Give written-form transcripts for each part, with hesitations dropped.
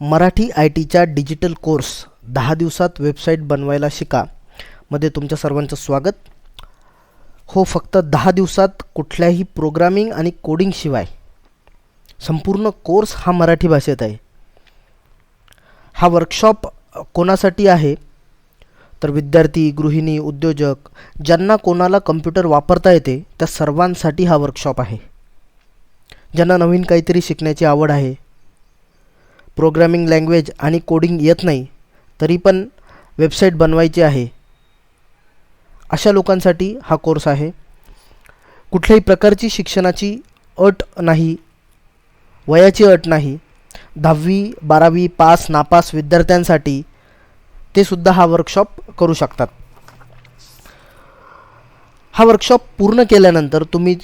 Marathi I टीच्या digital course 10 दिवसात website बनवायला शिका मध्ये तुमच्या सर्वांचं स्वागत. हो, फक्त 10 दिवसात कुठल्याही प्रोग्रामिंग आणि कोडिंगशिवाय संपूर्ण कोर्स हा मराठी भाषेत आहे. हा वर्कशॉप कोणासाठी आहे तर विद्यार्थी, गृहिणी, उद्योजक, ज्यांना कोणाला कम्प्युटर वापरता येते त्या सर्वांसाठी हा वर्कशॉप आहे. ज्यांना नवीन काहीतरी शिकण्याची आवड आहे, प्रोग्रामिंग लँग्वेज आणि कोडिंग येत नाही तरी पण वेबसाईट बनवायची आहे, अशा लोकांसाठी हा कोर्स आहे. कुठल्याही प्रकारची शिक्षणाची अट नाही, वयाची अट नाही. 10वी 12वी पास नापास विद्यार्थ्यांसाठी ते सुद्धा हा वर्कशॉप करू शकतात. हा वर्कशॉप पूर्ण केल्यानंतर तुम्ही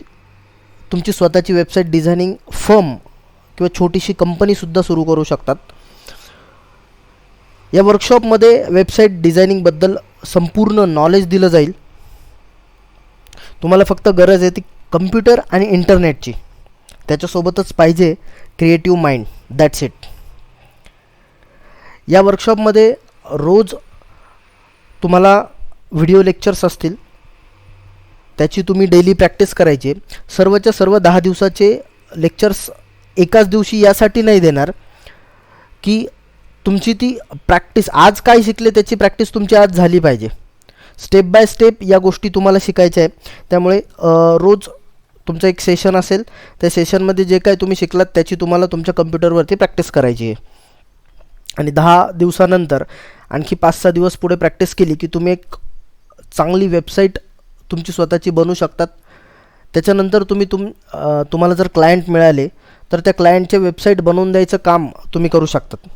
तुमची स्वतःची वेबसाईट डिझायनिंग फर्म किंवा छोटीशी कंपनीसुद्धा सुरू करू शकतात. या वर्कशॉपमध्ये वेबसाईट डिझायनिंगबद्दल संपूर्ण नॉलेज दिलं जाईल. तुम्हाला फक्त गरज आहे ती कम्प्युटर आणि इंटरनेटची. त्याच्यासोबतच पाहिजे क्रिएटिव्ह माइंड. That's it. या वर्कशॉपमध्ये रोज तुम्हाला व्हिडिओ लेक्चर्स असतील, त्याची तुम्ही डेली प्रॅक्टिस करायची. सर्वच्या सर्व 10 दिवसाचे लेक्चर्स एकाच दिवशी यासाठी नाही देणार की तुमची ती प्रॅक्टिस, आज काय शिकले त्याची प्रॅक्टिस तुमची आज झाली पाहिजे. स्टेप बाय स्टेप या गोष्टी तुम्हाला शिकायच्या आहे. त्यामुळे रोज तुमचं एक सेशन असेल, त्या सेशनमध्ये जे काय तुम्ही शिकलात त्याची तुम्हाला तुमच्या कम्प्युटरवरती प्रॅक्टिस करायची आहे. आणि 10 दिवसानंतर आणखी 5-6 दिवस पुढे प्रॅक्टिस केली की तुम्ही एक चांगली वेबसाईट तुमची स्वतःची बनवू शकतात. त्याच्यानंतर तुम्हाला जर क्लायंट मिळाले तर त्या क्लायंटचे वेबसाईट बनवून द्यायचं काम तुम्ही करू शकतात.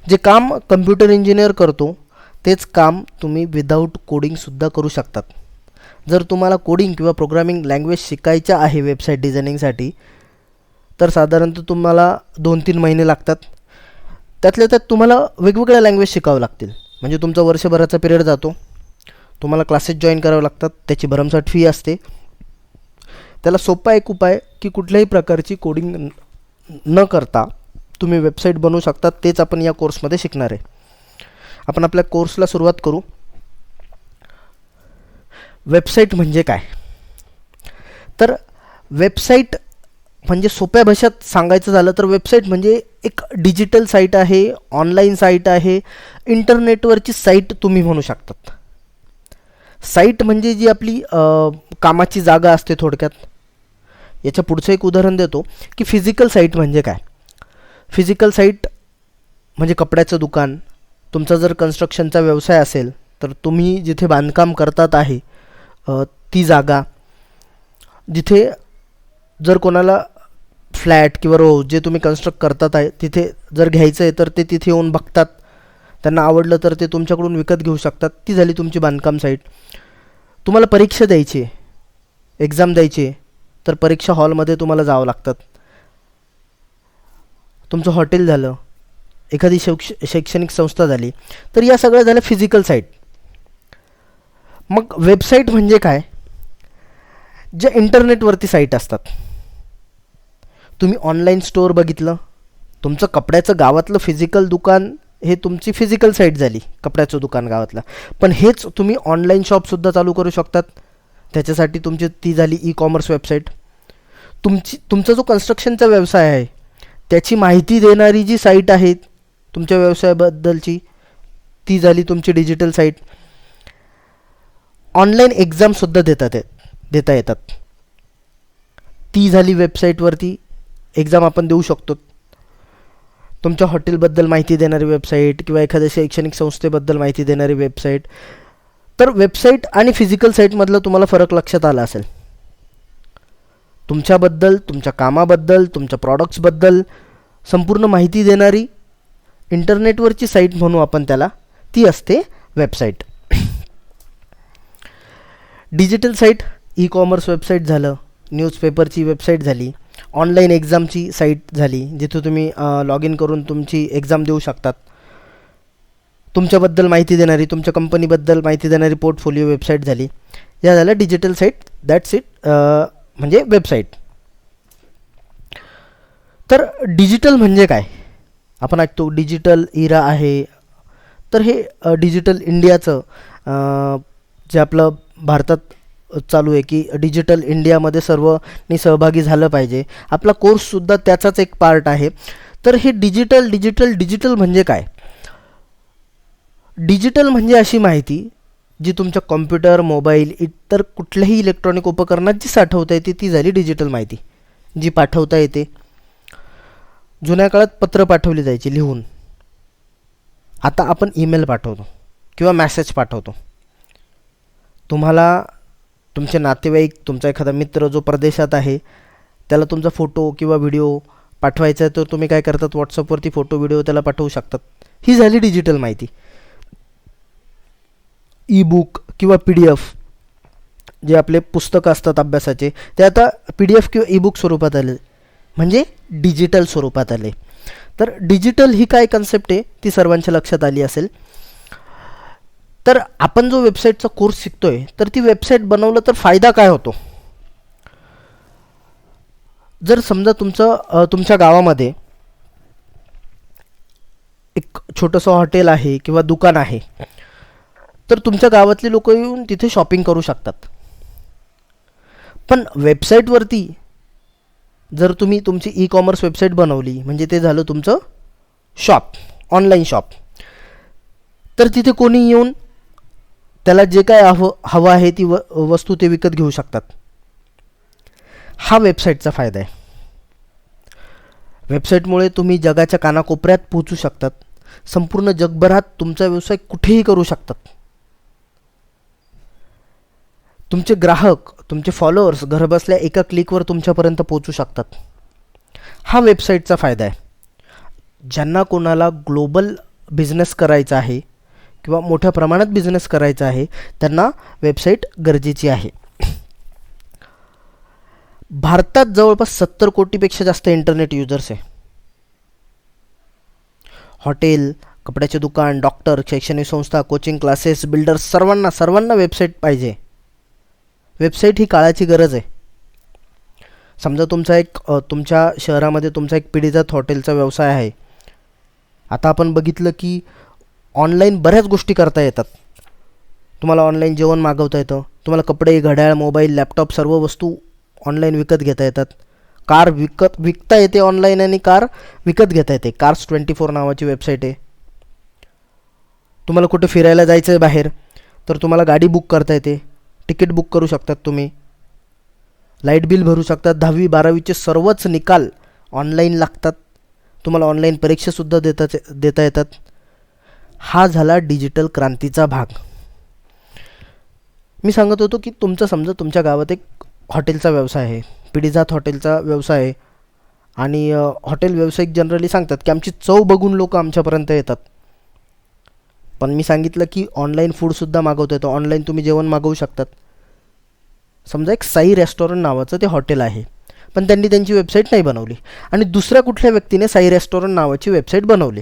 जे काम कम्प्युटर इंजिनियर करतो तेच काम तुम्ही विदाऊट कोडिंगसुद्धा करू शकतात. जर तुम्हाला कोडिंग किंवा प्रोग्रामिंग लँग्वेज शिकायच्या आहे वेबसाईट डिझायनिंगसाठी तर साधारणतः तुम्हाला 2-3 महिने लागतात. त्यातल्या त्यात तुम्हाला वेगवेगळ्या लँग्वेज शिकावं लागतील. म्हणजे तुमचा वर्षभराचा पिरियड जातो. तुम्हाला क्लासेस जॉईन करावे लागतात, त्याची भरमसाठ फी असते. त्याला सोपा एक उपाय की कुठल्याही प्रकारची कोडिंग न करता तुम्ही वेबसाईट बनवू शकतात, तेच आपण या कोर्समध्ये शिकणार आहे. आपण आपल्या कोर्सला सुरुवात करू. वेबसाईट म्हणजे काय? तर वेबसाईट म्हणजे सोप्या भाषेत सांगायचं झालं तर वेबसाईट म्हणजे एक डिजिटल साईट आहे, ऑनलाईन साईट आहे, इंटरनेटवरची साईट तुम्ही म्हणू शकतात. साईट म्हणजे जी आपली कामाची जागा असते थोडक्यात. याच्या पुढचं एक उदाहरण देतो की फिजिकल साईट म्हणजे काय. फिजिकल साईट म्हणजे कपड्याचं दुकान. तुमचा जर कन्स्ट्रक्शनचा व्यवसाय असेल तर तुम्ही जिथे बांधकाम करतात आहे ती जागा, जिथे जर कोणाला फ्लॅट किंवा रो जे तुम्ही कन्स्ट्रक्ट करतात आहे तिथे जर घ्यायचं आहे तर ते तिथे येऊन बघतात, त्यांना आवडलं तर ते तुमच्याकडून विकत घेऊ शकतात. ती झाली तुमची बांधकाम साईट. तुम्हाला परीक्षा द्यायची आहे, एक्झाम द्यायची आहे तर परीक्षा हॉलमध्ये तुम्हाला जावं लागतात. तुमचं हॉटेल झालं, एखादी शैक्षणिक संस्था झाली, तर या सगळ्या झाल्या फिजिकल साईट. मग वेबसाईट म्हणजे काय? जे इंटरनेटवरती साईट असतात. तुम्ही ऑनलाईन स्टोअर बघितलं, तुमचं कपड्याचं गावातलं फिजिकल दुकान हे तुमची फिजिकल साईट झाली, कपड्याचं दुकान गावातलं. पण हेच तुम्ही ऑनलाईन शॉपसुद्धा चालू करू शकतात. त्याच्यासाठी तुमची ती झाली ई कॉमर्स वेबसाईट. तुमचा जो कन्स्ट्रक्शनचा व्यवसाय आहे त्याची माहिती देणारी जी साईट आहे तुमच्या व्यवसायाबद्दलची, ती झाली तुमची डिजिटल साईट. ऑनलाईन एक्झामसुद्धा देता येतात, ती झाली वेबसाईटवरती एक्झाम आपण देऊ शकतो. तुमच्या हॉटेलबद्दल माहिती देणारी वेबसाईट किंवा एखाद्या शैक्षणिक संस्थेबद्दल माहिती देणारी वेबसाईट. तर वेबसाईट आणि फिजिकल साईटमधला तुम्हाला फरक लक्षात आला असेल. तुमच्याबद्दल, तुमच्या कामाबद्दल, तुमच्या प्रॉडक्ट्सबद्दल संपूर्ण माहिती देणारी इंटरनेटवरची साईट म्हणू आपण त्याला, ती असते website. Digital site e commerce website झालं, न्यूजपेपरची वेबसाईट झाली, ऑनलाईन एक्झामची साईट झाली जिथे तुम्ही लॉग इन करून तुमची एक्झाम देऊ शकतात. तुमच्याबद्दल माहिती देणारी, तुमच्या कंपनीबद्दल माहिती देणारी पोर्टफोलिओ वेबसाईट झाली. या झाल्या डिजिटल साईट. That's it. म्हणजे वेबसाईट. तर डिजिटल म्हणजे काय? आपण ऐकतो डिजिटल इरा आहे. तर हे डिजिटल इंडियाचं जे आपलं भारतात चालू आहे की डिजिटल इंडियामध्ये सर्वांनी सहभागी झालं पाहिजे. आपला कोर्ससुद्धा त्याचाच एक पार्ट आहे. तर हे डिजिटल डिजिटल डिजिटल म्हणजे काय? डिजिटल म्हणजे अशी माहिती जी तुमच्या कॉम्प्युटर, मोबाईल, इतर कुठल्याही इलेक्ट्रॉनिक उपकरणात जी साठवता येते ती झाली डिजिटल माहिती, जी पाठवता येते. जुन्या काळात पत्र पाठवली जायची लिहून. आता आपण ईमेल पाठवतो किंवा मॅसेज पाठवतो. तुम्हाला तुमचे नातेवाईक, तुमचा एखादा मित्र जो परदेशात आहे त्याला तुमचा फोटो किंवा व्हिडिओ पाठवायचा आहे तर तुम्ही काय करतात, व्हॉट्सअपवरती फोटो व्हिडिओ त्याला पाठवू शकतात. ही झाली डिजिटल माहिती. ई बुक किंवा पी डी एफ जे आपले पुस्तकं असतात अभ्यासाचे ते आता पी डी एफ किंवा ई बुक स्वरूपात आले, म्हणजे डिजिटल स्वरूपात आले. तर डिजिटल ही काय कन्सेप्ट आहे ती सर्वांच्या लक्षात आली असेल. तर आपण जो वेबसाईटचा कोर्स शिकतोय तर ती वेबसाईट बनवलं तर फायदा काय होतो? जर समजा तुमच्या गावामध्ये एक छोटंसं हॉटेल आहे किंवा दुकान आहे, तर तुमच्या गावातले लोक येऊन तिथे शॉपिंग करू शकतात. पण वेबसाईटवरती जर तुम्ही तुमची ई कॉमर्स वेबसाईट बनवली म्हणजे ते झालं तुमचं शॉप, ऑनलाईन शॉप. तर तिथे कोणी येऊन त्याला जे काय हवं आहे ती वस्तू ते विकत घेऊ शकतात. हा वेबसाईटचा फायदा आहे. वेबसाईटमुळे तुम्ही जगाच्या कानाकोपऱ्यात पोहोचू शकतात. संपूर्ण जगभरात तुमचा व्यवसाय कुठेही करू शकतात. तुमचे ग्राहक, तुमचे फॉलोअर्स घरबसल्या एका क्लिकवर तुमच्यापर्यंत पोहोचू शकतात. हा वेबसाईटचा फायदा आहे. ज्यांना कोणाला ग्लोबल बिझनेस करायचा आहे किंवा मोठ्या प्रमाणात बिझनेस करायचा आहे त्यांना वेबसाईट गरजेची आहे. भारतात जवळपास 70 कोटीपेक्षा जास्त इंटरनेट युजर्स आहे. हॉटेल, कपड्याचे दुकान, डॉक्टर, शैक्षणिक संस्था, कोचिंग क्लासेस, बिल्डर्स सर्वांना वेबसाईट पाहिजे. वेबसाईट ही काळाची गरज आहे. समजा तुमच्या शहरामध्ये तुमचा एक पिढीजात हॉटेलचा व्यवसाय आहे. आता आपण बघितलं की ऑनलाईन बऱ्याच गोष्टी करता येतात. तुम्हाला ऑनलाईन जेवण मागवता येतं, तुम्हाला कपडे, घड्याळ, मोबाईल, लॅपटॉप सर्व वस्तू ऑनलाईन विकत घेता येतात. कार विकता येते ऑनलाईन आणि कार विकत घेता येते. Cars24 नावाची वेबसाईट आहे. तुम्हाला कुठे फिरायला जायचं आहे बाहेर तर तुम्हाला गाडी बुक करता येते, तिकीट बुक करू शकतात तुम्ही, लाईट बिल भरू शकतात. 10वी 12वीचे सर्वच निकाल ऑनलाईन लागतात. तुम्हाला ऑनलाईन परीक्षासुद्धा देता येतात. हा झाला डिजिटल क्रांतीचा भाग. मी सांगत होतो की समजा तुमच्या गावात एक हॉटेलचा व्यवसाय आहे, पिढीजात हॉटेलचा व्यवसाय आहे आणि हॉटेल व्यावसायिक जनरली सांगतात की आमची चव बघून लोक आमच्यापर्यंत येतात. पण मी सांगितलं की ऑनलाईन फूडसुद्धा मागवता येतं, ऑनलाईन तुम्ही जेवण मागवू शकतात. समजा एक साई रेस्टॉरंट नावाचं ते हॉटेल आहे, पण त्यांनी त्यांची वेबसाईट नाही बनवली आणि दुसऱ्या कुठल्या व्यक्तीने साई रेस्टॉरंट नावाची वेबसाईट बनवली.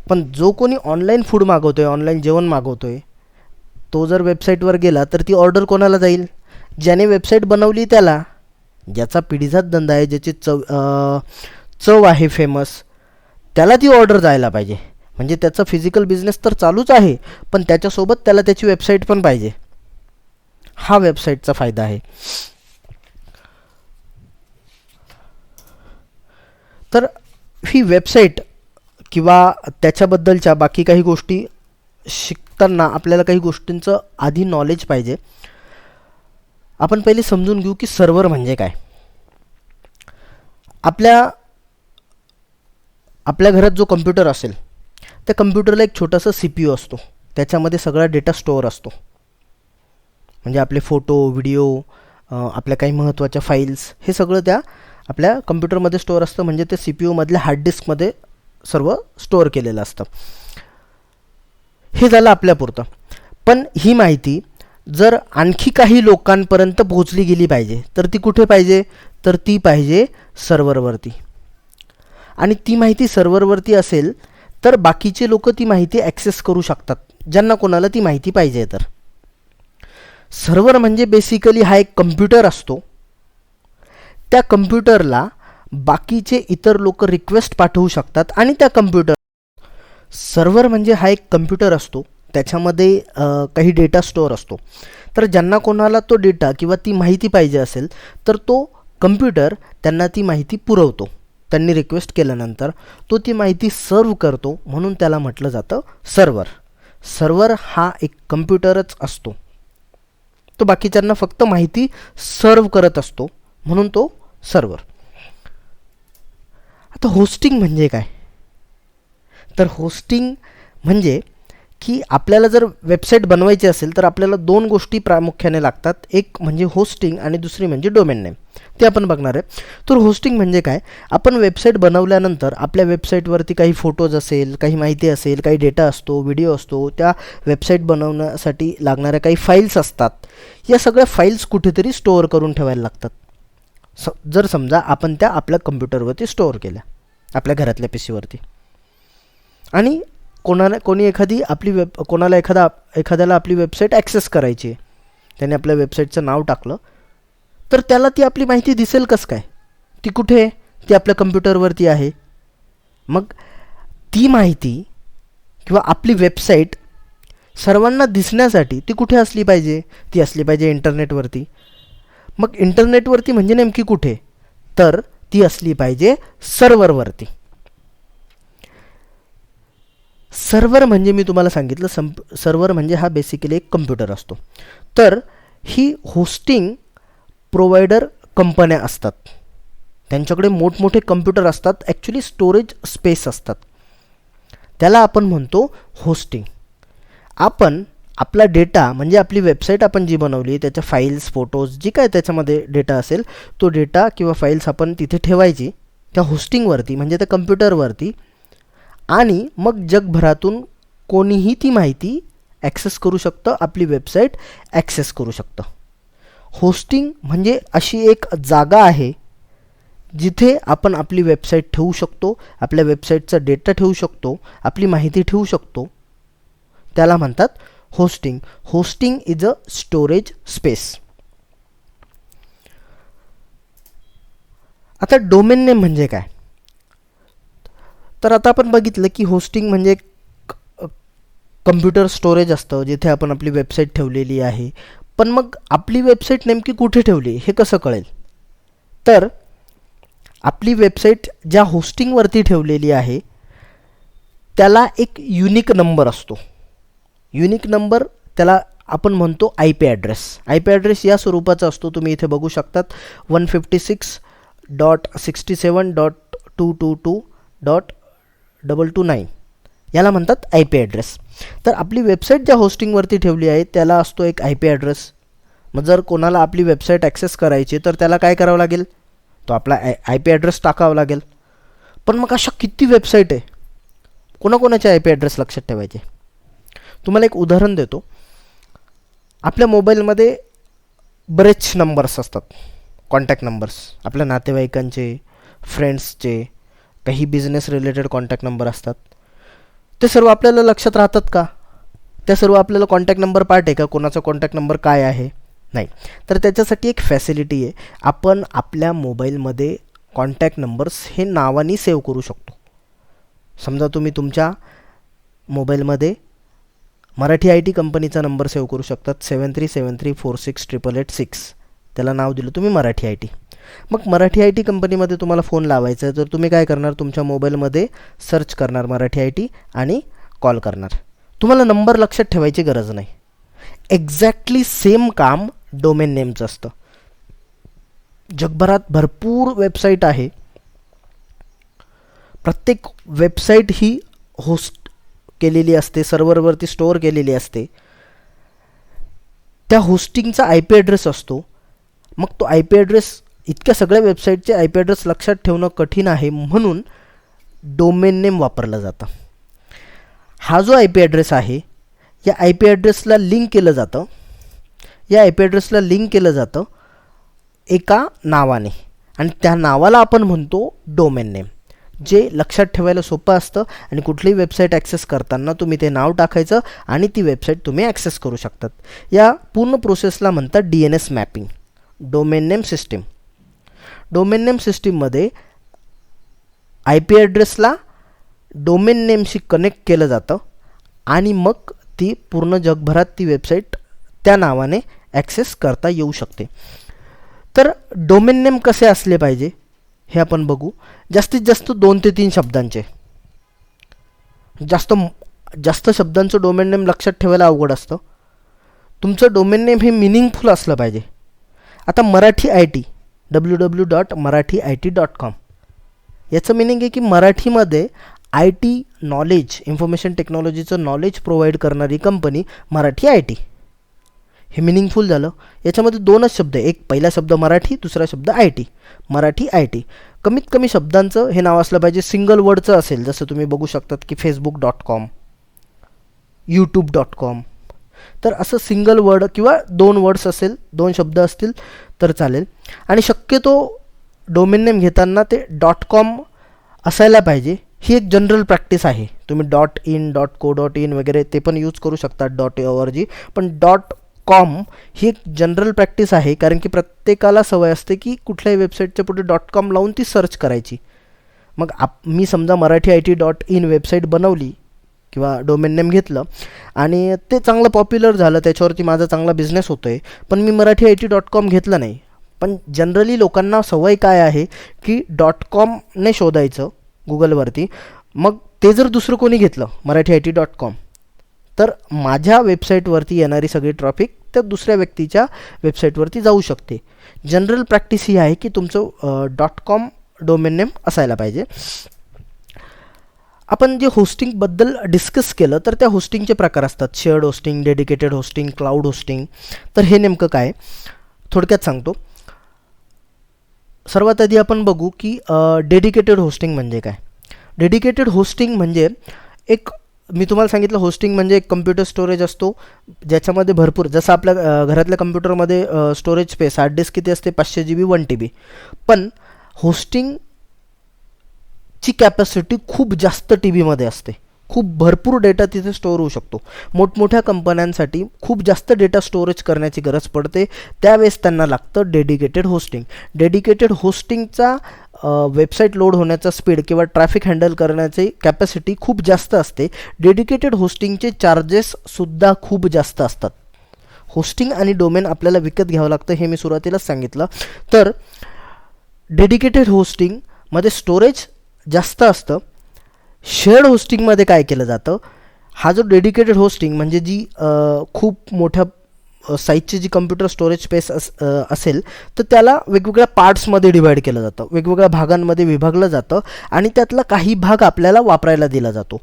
पण जो कोणी ऑनलाईन फूड मागवतोय, ऑनलाईन जेवण मागवतोय, तो जर वेबसाईटवर गेला तर ती ऑर्डर कोणाला जाईल? ज्याने वेबसाईट बनवली त्याला. ज्याचा पिढीजात धंदा आहे, ज्याची चव आहे फेमस, त्याला ती ऑर्डर जायला पाहिजे. म्हणजे त्याचा फिजिकल बिझनेस तर चालूच आहे पण त्याच्यासोबत त्याला त्याची वेबसाईट पण पाहिजे. हा वेबसाईटचा फायदा आहे. तर ही वेबसाईट किंवा त्याच्याबद्दलच्या बाकी काही गोष्टी शिकताना आपल्याला काही गोष्टींचं आधी नॉलेज पाहिजे. आपण पहिले समजून घेऊ की सर्व्हर म्हणजे काय. आपल्या घरात जो कम्प्युटर असेल त्या कम्प्युटरला एक छोटासा CPU असतो, त्याच्यामध्ये सगळा डेटा स्टोअर असतो. म्हणजे आपले फोटो, व्हिडिओ, आपल्या काही महत्त्वाच्या फाईल्स हे सगळं त्या आपल्या कम्प्युटरमध्ये स्टोअर असतं. म्हणजे ते CPU मधल्या हार्ड डिस्कमध्ये सर्व स्टोअर केलेलं असतं. हे झालं आपल्यापुरतं. पण ही माहिती जर आणखी काही लोकांपर्यंत पोहोचली गेली पाहिजे तर ती कुठे पाहिजे? तर ती पाहिजे सर्व्हरवरती. आणि ती माहिती सर्व्हरवरती असेल तर बाकीचे लोक ती माहिती ॲक्सेस करू शकतात, ज्यांना कोणाला ती माहिती पाहिजे. तर सर्व्हर म्हणजे बेसिकली हा एक कम्प्युटर असतो. त्या कम्प्युटरला बाकीचे इतर लोक रिक्वेस्ट पाठवू शकतात आणि त्या कम्प्युटर सर्व्हर म्हणजे हा एक कम्प्युटर असतो, त्याच्यामध्ये काही डेटा स्टोअर असतो. तर ज्यांना कोणाला तो डेटा किंवा ती माहिती पाहिजे असेल तर तो कम्प्युटर त्यांना ती माहिती पुरवतो. त्यांनी रिक्वेस्ट केल्यानंतर तो ती माहिती सर्व्ह करतो, म्हणून त्याला म्हटलं जातं सर्व्हर. सर्व्हर हा एक कम्प्युटरच असतो, तो बाकीच्यांना फक्त माहिती सर्व्ह करत असतो, म्हणून तो सर्व्हर. आता होस्टिंग म्हणजे काय? तर होस्टिंग म्हणजे की आपल्याला जर वेबसाईट बनवायची असेल तर आपल्याला दोन गोष्टी प्रामुख्याने लागतात. एक म्हणजे होस्टिंग आणि दुसरी म्हणजे डोमेन नेम. ते आपण बघणार आहे. तर होस्टिंग म्हणजे काय? आपण वेबसाईट बनवल्यानंतर आपल्या वेबसाईटवरती काही फोटोज असेल, काही माहिती असेल, काही डेटा असतो, व्हिडिओ असतो, त्या वेबसाईट बनवण्यासाठी लागणाऱ्या काही फाईल्स असतात. या सगळ्या फाईल्स कुठेतरी स्टोअर करून ठेवायला लागतात. जर समजा आपण त्या आपल्या कम्प्युटरवरती स्टोअर केल्या, आपल्या घरातल्या पीसीवरती, आणि एखाद्याला आपली वेबसाईट ॲक्सेस करायची आहे, त्याने आपल्या वेबसाईटचं नाव टाकलं तर त्याला ती आपली माहिती दिसेल कसं काय? ती कुठे आहे? ती आपल्या कम्प्युटरवरती आहे. मग ती माहिती किंवा आपली वेबसाईट सर्वांना दिसण्यासाठी ती कुठे असली पाहिजे? ती असली पाहिजे इंटरनेटवरती. मग इंटरनेटवरती म्हणजे नेमकी कुठे? तर ती असली पाहिजे सर्व्हरवरती. सर्व्हर म्हणजे मी तुम्हाला सांगितलं, सर्व्हर म्हणजे हा बेसिकली एक कम्प्युटर असतो. तर ही होस्टिंग प्रोव्हायडर कंपन्या असतात, त्यांच्याकडे मोठमोठे कम्प्युटर असतात, ॲक्च्युली स्टोरेज स्पेस असतात, त्याला आपण म्हणतो होस्टिंग. आपण आपला डेटा म्हणजे आपली वेबसाईट आपण जी बनवली त्याच्या फाईल्स, फोटोज, जी काय त्याच्यामध्ये डेटा असेल तो डेटा किंवा फाईल्स आपण तिथे ठेवायची त्या होस्टिंगवरती म्हणजे त्या कम्प्युटरवरती, आणि मग जगभरातून कोणीही ती माहिती ॲक्सेस करू शकतं, आपली वेबसाईट ॲक्सेस करू शकतं. होस्टिंग म्हणजे अशी एक जागा आहे जिथे आपण आपली वेबसाईट ठेवू शकतो, आपल्या वेबसाईटचा डेटा ठेवू शकतो, आपली माहिती ठेवू शकतो. त्याला म्हणतात hosting. Hosting is a storage space. आता डोमेन नेम म्हणजे काय? तर आता आपण बघितलं की होस्टिंग म्हणजे कम्प्युटर स्टोरेज असतं जिथे आपण आपली वेबसाईट ठेवलेली आहे. पण मग आपली वेबसाईट नेमकी कुठे ठेवली हे कसं कळेल? तर आपली वेबसाईट ज्या होस्टिंगवरती ठेवलेली आहे त्याला एक युनिक नंबर असतो. युनिक नंबर त्याला आपण म्हणतो I P address. I P address या स्वरूपाचा असतो, तुम्ही इथे बघू शकतात. 156.67.222.229 याला म्हणतात आय पी ॲड्रेस. तर आपली वेबसाईट ज्या होस्टिंगवरती ठेवली आहे त्याला असतो एक आय पी ॲड्रेस. मग जर कोणाला आपली वेबसाईट ॲक्सेस करायची तर त्याला काय करावं लागेल? तो आपला आय पी ॲड्रेस टाकावा लागेल. पण मग अशा किती वेबसाईट आहे, कोणाकोणाचे आय पी ॲड्रेस लक्षात ठेवायचे? तुम्हाला एक उदाहरण देतो. आपल्या मोबाईलमध्ये बरेच नंबर्स असतात, कॉन्टॅक्ट नंबर्स, आपल्या नातेवाईकांचे, फ्रेंड्सचे, काही बिझनेस रिलेटेड कॉन्टॅक्ट नंबर असतात. ते सर्व आपल्याला लक्षात राहतात का? त्या सर्व आपल्याला कॉन्टॅक्ट नंबर पाठ आहे का? कोणाचा कॉन्टॅक्ट नंबर काय आहे? नाही. तर त्याच्यासाठी एक फॅसिलिटी आहे, आपण आपल्या मोबाईलमध्ये कॉन्टॅक्ट नंबर्स हे नावाने सेव्ह करू शकतो. समजा तुम्ही तुमच्या मोबाईलमध्ये मराठी आय टी कंपनीचा नंबर सेव्ह करू शकतात, 7373468886. त्याला नाव दिलं तुम्ही मराठी आय टी. मग मराठी आय टी कंपनीमध्ये तुम्हाला फोन लावायचा आहे तर तुम्ही काय करणार? तुमच्या मोबाईलमध्ये सर्च करणार मराठी आय टी आणि कॉल करणार. तुम्हाला नंबर लक्षात ठेवायची गरज नाही. एक्झॅक्टली सेम काम डोमेन नेमचं असतं. जगभरात भरपूर वेबसाईट आहे, प्रत्येक वेबसाईट ही होस्ट केलेली असते, सर्व्हरवरती स्टोअर केलेली असते. त्या होस्टिंगचा आय पी ॲड्रेस असतो. मग तो आय पी ॲड्रेस, इतक्या सगळ्या वेबसाईटचे आय पी ॲड्रेस लक्षात ठेवणं कठीण आहे, म्हणून डोमेन नेम वापरलं जातं. हा जो आय पी ॲड्रेस आहे या आय पी ॲड्रेसला लिंक केलं जातं. या आय पी ॲड्रेसला लिंक केलं जातं एका नावाने, आणि त्या नावाला आपण म्हणतो डोमेन नेम, जे लक्षात ठेवायला सोपं असतं. आणि कुठलीही वेबसाईट ॲक्सेस करताना तुम्ही ते नाव टाकायचं आणि ती वेबसाईट तुम्ही ॲक्सेस करू शकतात. या पूर्ण प्रोसेसला म्हणतात D N S mapping, domain name system. Domain name सिस्टीममध्ये IP ॲड्रेसला डोमेन नेमशी कनेक्ट केलं जातं आणि मग ती पूर्ण जगभरात ती वेबसाईट त्या नावाने ॲक्सेस करता येऊ शकते. तर डोमेन नेम कसे असले पाहिजे हे आपण बघू. जास्तीत जास्त 2 ते 3 शब्दांचे. जास्त शब्दांचं डोमेन नेम लक्षात ठेवायला अवघड असतं. तुमचं डोमेन नेम हे मिनिंगफुल असलं पाहिजे. आता मराठी IT www.marathi.it.com याचं मिनिंग आहे की मराठीमध्ये IT नॉलेज, इन्फॉर्मेशन टेक्नॉलॉजीचं नॉलेज प्रोव्हाइड करणारी कंपनी मराठी IT. हे मिनिंगफुल झालं. याच्यामध्ये 2च शब्द आहे. एक पहिला शब्द मराठी, दुसरा शब्द IT. मराठी IT. कमीत कमी शब्दांचं हे नाव असलं पाहिजे. सिंगल वर्डचं असेल, जसं तुम्ही बघू शकतात की facebook.com, youtube.com. तर असं सिंगल वर्ड किंवा 2 वर्ड्स असेल, 2 शब्द असतील तर चालेल. आणि शक्यतो डोमेन नेम घेताना ते .com असायला पाहिजे. ही एक जनरल प्रॅक्टिस आहे. तुम्ही .in, .co.in वगैरे ते पण यूज करू शकता, .org. पण .com ही एक जनरल प्रॅक्टिस आहे, कारण की प्रत्येकाला सवय असते की कुठल्याही वेबसाईटच्या पुढे .com लावून ती सर्च करायची. मग मी समजा मराठी IT.in वेबसाईट बनवली किंवा डोमेन नेम घेतलं आणि ते चांगलं पॉप्युलर झालं, त्याच्यावरती माझा चांगला बिझनेस होतो आहे, पण मी मराठी IT.com घेतलं नाही. पण जनरली लोकांना सवय काय आहे की .comने शोधायचं गुगलवरती. मग ते जर दुसरं कोणी घेतलं मराठी IT.com तर माझ्या वेबसाईटवरती येणारी सगळी ट्रॅफिक त्या दुसऱ्या व्यक्तीच्या वेबसाईटवरती जाऊ शकते. जनरल प्रॅक्टिस ही आहे की तुमचं .com डोमेन नेम असायला पाहिजे. आपण जे होस्टिंगबद्दल डिस्कस केलं तर त्या होस्टिंगचे प्रकार असतात. Shared hosting, dedicated hosting, cloud hosting. तर हे नेमकं काय थोडक्यात सांगतो. सर्वात आधी आपण बघू की डेडिकेटेड होस्टिंग म्हणजे काय. डेडिकेटेड होस्टिंग म्हणजे मी तुम्हाला सांगितलं होस्टिंग म्हणजे एक कम्प्युटर स्टोरेज असतो ज्याच्यामध्ये भरपूर, जसं आपल्या घरातल्या कम्प्युटरमध्ये स्टोरेज स्पेस हार्ड डिस्क किती असते 500 GB 1 TB. पण होस्टिंगची कॅपॅसिटी खूप जास्त TBमध्ये असते. खूप भरपूर डेटा तिथे स्टोअर होऊ शकतो. मोठमोठ्या कंपन्यांसाठी खूप जास्त डेटा स्टोरेज करण्याची गरज पडते, त्यावेळेस त्यांना लागतं डेडिकेटेड होस्टिंग. डेडिकेटेड होस्टिंगचा वेबसाईट लोड होण्याचा स्पीड किंवा ट्रॅफिक हँडल करण्याची कॅपॅसिटी खूप जास्त असते. डेडिकेटेड होस्टिंगचे चार्जेससुद्धा खूप जास्त असतात. होस्टिंग आणि डोमेन आपल्याला विकत घ्यावं लागतं, हे मी सुरुवातीलाच सांगितलं. तर डेडिकेटेड होस्टिंगमध्ये स्टोरेज जास्त असतं. शेअर्ड होस्टिंगमध्ये काय केलं जातं, हा जो डेडिकेटेड होस्टिंग म्हणजे जी खूप मोठ्या साईजची जी कम्प्युटर स्टोरेज स्पेस असेल तर त्याला वेगवेगळ्या पार्ट्समध्ये डिवाईड केलं जातं, वेगवेगळ्या भागांमध्ये विभागलं जातं आणि त्यातला काही भाग आपल्याला वापरायला दिला जातो.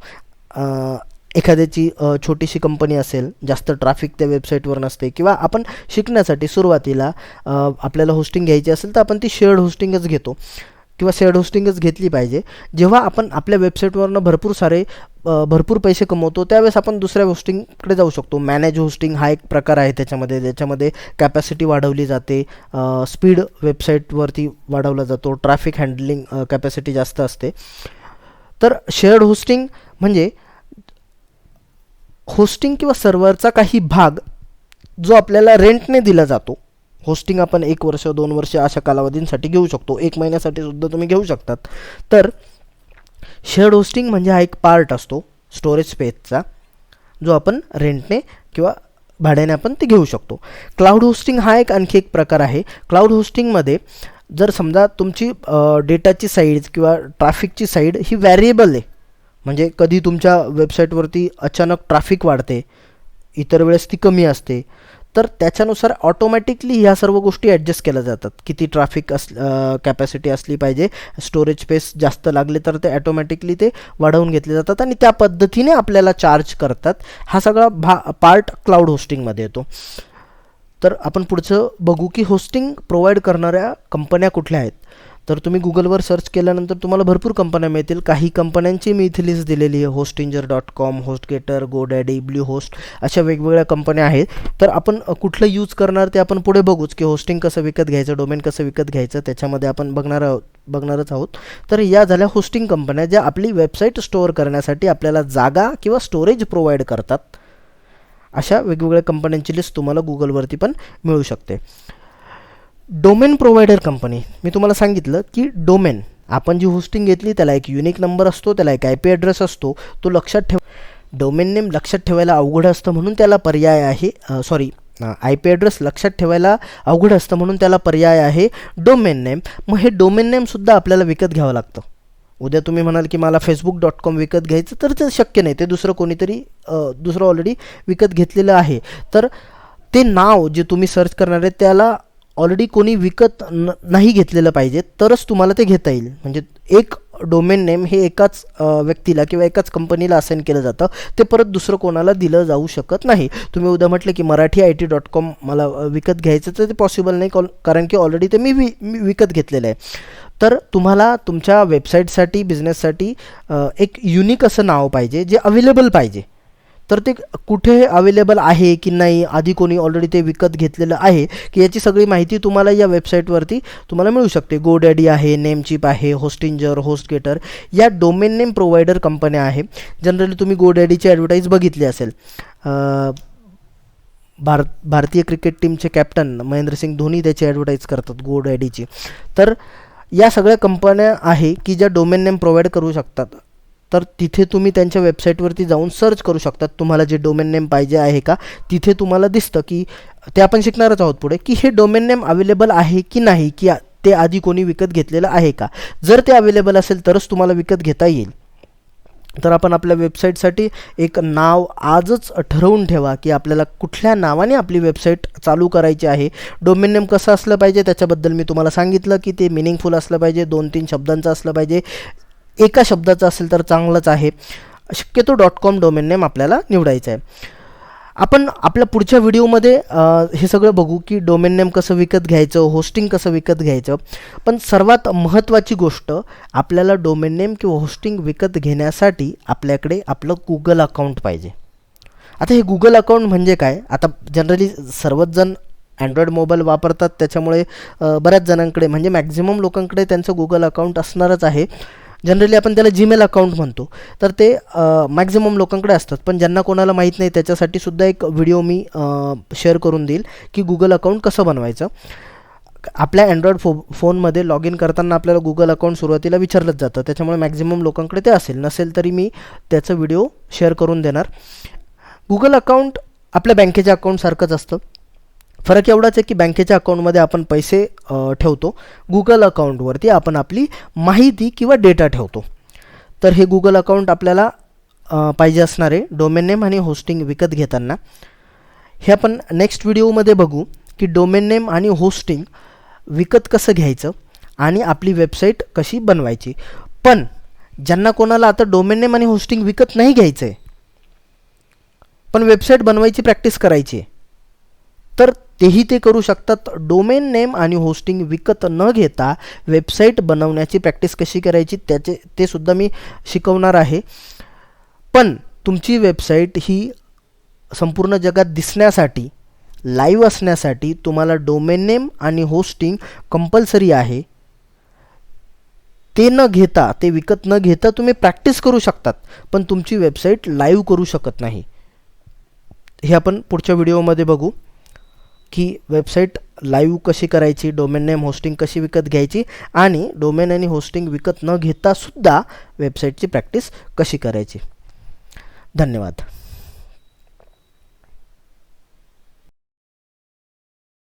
एखाद्याची छोटीशी कंपनी असेल, जास्त ट्रॅफिक त्या वेबसाईटवर नसते, किंवा आपण शिकण्यासाठी सुरुवातीला आपल्याला होस्टिंग घ्यायची असेल तर आपण ती शेअर्ड होस्टिंगच घेतो किंवा शेअर्ड होस्टिंगच घेतली पाहिजे. जेव्हा आपण आपल्या वेबसाईटवरनं भरपूर पैसे कमवतो त्यावेळेस आपण दुसऱ्या होस्टिंगकडे जाऊ शकतो. मॅनेज होस्टिंग हा एक प्रकार आहे ज्याच्यामध्ये कॅपॅसिटी वाढवली जाते, स्पीड वेबसाईटवरती वाढवला जातो, ट्रॅफिक हँडलिंग कॅपॅसिटी जास्त असते. तर शेअर्ड होस्टिंग म्हणजे होस्टिंग किंवा सर्व्हरचा काही भाग जो आपल्याला रेंटने दिला जातो. होस्टिंग आपण 1 वर्ष 2 वर्ष अशा कालावधींसाठी घेऊ शकतो, 1 महिन्यासाठी सुद्धा तुम्ही घेऊ शकतात. तर शेअर्ड होस्टिंग म्हणजे हा एक पार्ट असतो स्टोरेज स्पेसचा जो आपण रेंटने किंवा भाड्याने आपण ते घेऊ शकतो. क्लाउड होस्टिंग हा आणखी एक प्रकार आहे. क्लाउड होस्टिंगमध्ये जर समजा तुमची डेटाची साईज किंवा ट्रॅफिकची साईड ही व्हॅरिएबल आहे, म्हणजे कधी तुमच्या वेबसाईटवरती अचानक ट्रॅफिक वाढते, इतर वेळेस ती कमी असते, तर त्याच्यानुसार ऑटोमॅटिकली ह्या सर्व गोष्टी ॲडजस्ट केल्या जातात. किती ट्रॅफिक कॅपॅसिटी असली पाहिजे, स्टोरेज स्पेस जास्त लागले तर ते ॲटोमॅटिकली ते वाढवून घेतले जातात आणि त्या पद्धतीने आपल्याला चार्ज करतात. हा सगळा पार्ट क्लाउड होस्टिंगमध्ये येतो. तर आपण पुढचं बघू की होस्टिंग प्रोव्हाइड करणाऱ्या कंपन्या कुठल्या आहेत. तर तुम्ही गुगलवर सर्च केल्यानंतर तुम्हाला भरपूर कंपन्या मिळतील. काही कंपन्यांची मी इथे लिस्ट दिलेली आहे. होस्टिंजर.com, होस्टगेटर, गोडॅडी, ब्ल्यू होस्ट अशा वेगवेगळ्या कंपन्या आहेत. तर आपण कुठलं यूज करणार ते आपण पुढे बघूच की होस्टिंग कसं विकत घ्यायचं, डोमेन कसं विकत घ्यायचं, त्याच्यामध्ये आपण बघणारच आहोत. तर या झाल्या होस्टिंग कंपन्या ज्या आपली वेबसाईट स्टोअर करण्यासाठी आपल्याला जागा किंवा स्टोरेज प्रोव्हाइड करतात. अशा वेगवेगळ्या कंपन्यांची लिस्ट तुम्हाला गुगलवरती पण मिळू शकते. डोमेन प्रोव्हायडर कंपनी, मी तुम्हाला सांगितलं की डोमेन आपण जी होस्टिंग घेतली त्याला एक युनिक नंबर असतो, त्याला एक IP ॲड्रेस असतो, तो लक्षात ठेव. डोमेन नेम लक्षात ठेवायला अवघड असतं म्हणून त्याला पर्याय आहे IP ॲड्रेस लक्षात ठेवायला अवघड असतं म्हणून त्याला पर्याय आहे डोमेन नेम. मग हे डोमेन नेमसुद्धा आपल्याला विकत घ्यावं लागतं. उद्या तुम्ही म्हणाल की मला facebook.com विकत घ्यायचं, तर ते शक्य नाही. ते दुसरं कोणीतरी दुसरं ऑलरेडी विकत घेतलेलं आहे. तर ते नाव जे तुम्ही सर्च करणार आहे त्याला ऑलरेडी कोणी विकत नाही घेतलेलं पाहिजे, तरच तुम्हाला ते घेता येईल. म्हणजे एक डोमेन नेम हे एकाच व्यक्तीला किंवा एकाच कंपनीला असाइन केलं जातं, ते परत दुसरं कोणाला दिलं जाऊ शकत नाही. तुम्ही उद्या म्हटलं की marathi.it.com मला विकत घ्यायचं, तर ते पॉसिबल नाही, कारण की ऑलरेडी ते मी विकत घेतलेलं आहे. तर तुम्हाला तुमच्या वेबसाईटसाठी, बिझनेससाठी एक युनिक असं नाव पाहिजे जे अवेलेबल पाहिजे. तर ते कुठे अवेलेबल आहे की नाही, आधी कोणी ऑलरेडी ते विकत घेतलेलं आहे की याची सगळी माहिती तुम्हाला या वेबसाईटवरती तुम्हाला मिळू शकते. GoDaddy आहे, नेमचिप आहे, होस्टिंजर, होस्टगेटर या डोमेन नेम प्रोव्हायडर कंपन्या आहे. जनरली तुम्ही GoDaddyची ॲडव्हर्टाईज बघितली असेल. भारतीय क्रिकेट टीमचे कॅप्टन महेंद्रसिंग धोनी त्याची ॲडव्हर्टाईज करतात GoDaddyची. तर या सगळ्या कंपन्या आहे की ज्या डोमेन नेम प्रोव्हाइड करू शकतात. तर तिथे तुम्ही त्यांच्या वेबसाईटवरती जाऊन सर्च करू शकतात, तुम्हाला जे डोमेन नेम पाहिजे आहे का. तिथे तुम्हाला दिसतं की ते आपण शिकणारच आहोत पुढे, की हे डोमेन नेम अवेलेबल आहे की नाही, की ते आधी कोणी विकत घेतलेलं आहे का. जर ते अवेलेबल असेल तरच तुम्हाला विकत घेता येईल. तर आपण आपल्या वेबसाईटसाठी एक नाव आजच ठरवून ठेवा की आपल्याला कुठल्या नावाने आपली वेबसाईट चालू करायची आहे. डोमेन नेम कसं असलं पाहिजे त्याच्याबद्दल मी तुम्हाला सांगितलं की ते मिनिंगफुल असलं पाहिजे, 2-3 शब्दांचं असलं पाहिजे. एका शब्दाचं असेल तर चांगलंच आहे. शक्यतो .com डोमेन नेम आपल्याला निवडायचं आहे. आपण आपल्या पुढच्या व्हिडिओमध्ये हे सगळं बघू की डोमेन नेम कसं विकत घ्यायचं, होस्टिंग कसं विकत घ्यायचं. पण सर्वात महत्त्वाची गोष्ट, आपल्याला डोमेन नेम किंवा होस्टिंग विकत घेण्यासाठी आपल्याकडे आपलं Google अकाउंट पाहिजे. आता हे Google अकाउंट म्हणजे काय, आता जनरली सर्वच जण अँड्रॉईड मोबाईल वापरतात, त्याच्यामुळे बऱ्याच जणांकडे म्हणजे मॅक्झिमम लोकांकडे त्यांचं Google अकाउंट असणारच आहे. जनरली आपण त्याला Gmail अकाउंट म्हणतो. तर ते मॅक्झिमम लोकांकडे असतात. पण ज्यांना कोणाला माहीत नाही त्याच्यासाठी सुद्धा एक व्हिडिओ मी शेअर करून देईल की Google अकाउंट कसं बनवायचं. आपल्या अँड्रॉईड फोनमध्ये लॉग इन करताना आपल्याला Google अकाउंट सुरुवातीला विचारलंच जातं, त्याच्यामुळे मॅक्झिमम लोकांकडे ते असेल. नसेल तरी मी त्याचं व्हिडिओ शेअर करून देणार. Google अकाउंट आपल्या बँकेच्या अकाउंटसारखंच असतं. फरक एवढाच आहे की बँकेच्या अकाउंटमध्ये आपण पैसे ठेवतो, Google अकाउंटवरती आपण आपली माहिती किंवा डेटा ठेवतो. तर हे Google अकाउंट आपल्याला पाहिजे असणारे डोमेन नेम आणि होस्टिंग विकत घेताना. हे आपण नेक्स्ट व्हिडिओमध्ये बघू की डोमेन नेम आणि होस्टिंग विकत कसं घ्यायचं आणि आपली वेबसाईट कशी बनवायची. पण ज्यांना कोणाला आता डोमेन नेम आणि होस्टिंग विकत नाही घ्यायचं आहे, पण वेबसाईट बनवायची प्रॅक्टिस करायची आहे, तर तेही ते करू शकतात. डोमेन नेम आणि होस्टिंग विकत न घेता वेबसाईट बनवण्याची प्रॅक्टिस कशी करायची ते सुद्धा मी शिकवणार आहे. पण तुमची वेबसाईट ही संपूर्ण जगात दिसण्यासाठी, लाईव्ह असण्यासाठी तुम्हाला डोमेन नेम आणि होस्टिंग कंपल्सरी आहे. ते न घेता, ते विकत न घेता तुम्ही प्रॅक्टिस करू शकतात, पण तुमची वेबसाईट लाईव्ह करू शकत नाही. हे आपण पुढच्या व्हिडिओमध्ये बघू की वेबसाईट लाईव्ह कशी करायची, डोमेन नेम होस्टिंग कशी विकत घ्यायची आणि डोमेन आणि होस्टिंग विकत न घेता सुद्धा वेबसाईटची प्रॅक्टिस कशी करायची. धन्यवाद.